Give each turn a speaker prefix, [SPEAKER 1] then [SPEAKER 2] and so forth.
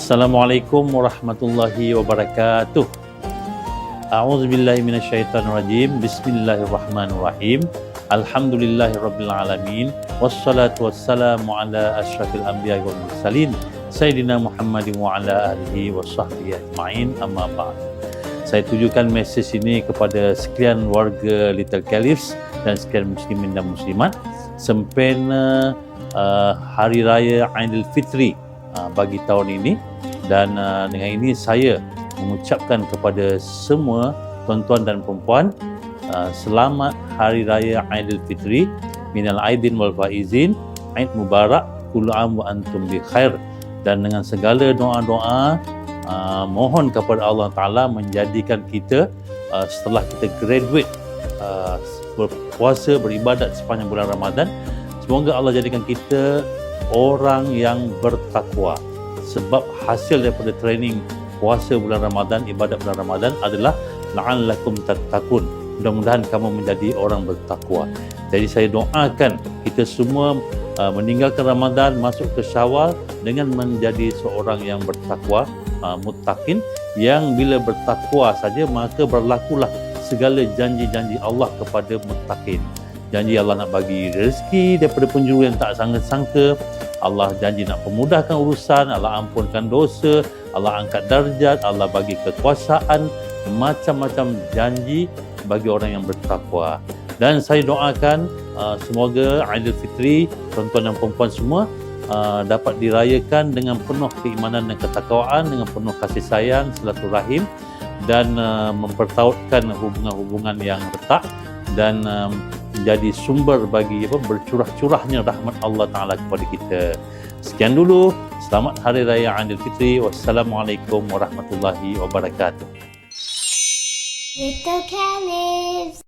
[SPEAKER 1] Assalamualaikum warahmatullahi wabarakatuh. A'udzubillahi minasyaitonirrajim. Bismillahirrahmanirrahim. Alhamdulillahirabbil alamin. Wassalatu wassalamu ala asyrafil anbiya'i wal mursalin Sayyidina Muhammadin wa ala alihi washabbihi ajma'in. Amma ba'd. Saya tujukan mesej ini kepada sekian warga Little Caliphs dan sekian muslimin dan muslimat sempena Hari Raya Aidilfitri bagi tahun ini, dan dengan ini saya mengucapkan kepada semua tuan-tuan dan perempuan selamat Hari Raya Aidilfitri, minal aidin wal faizin, Aid Mubarak, kullu am wa antum bi khair. Dan dengan segala doa-doa mohon kepada Allah Ta'ala menjadikan kita setelah kita graduate berpuasa, beribadat sepanjang bulan Ramadan, semoga Allah jadikan kita orang yang bertakwa. Sebab hasil daripada training puasa bulan Ramadan, ibadat bulan Ramadan adalah la'allakum tattaqun. Mudah-mudahan kamu menjadi orang bertakwa. Jadi saya doakan kita semua meninggalkan Ramadan, masuk ke Syawal dengan menjadi seorang yang bertakwa, muttaqin, yang bila bertakwa saja maka berlakulah segala janji-janji Allah kepada muttaqin. Janji Allah nak bagi rezeki daripada penjuru yang tak sangka-sangka, Allah janji nak pemudahkan urusan, Allah ampunkan dosa, Allah angkat darjat, Allah bagi kekuasaan, macam-macam janji bagi orang yang bertakwa. Dan saya doakan semoga Aidilfitri tuan-tuan dan perempuan semua dapat dirayakan dengan penuh keimanan dan ketakwaan, dengan penuh kasih sayang, silaturahim, dan mempertautkan hubungan-hubungan yang retak, dan menjadi sumber bagi bercurah-curahnya rahmat Allah Ta'ala kepada kita. Sekian dulu. Selamat Hari Raya Aidilfitri. Wassalamualaikum warahmatullahi wabarakatuh.
[SPEAKER 2] Little Caliphs.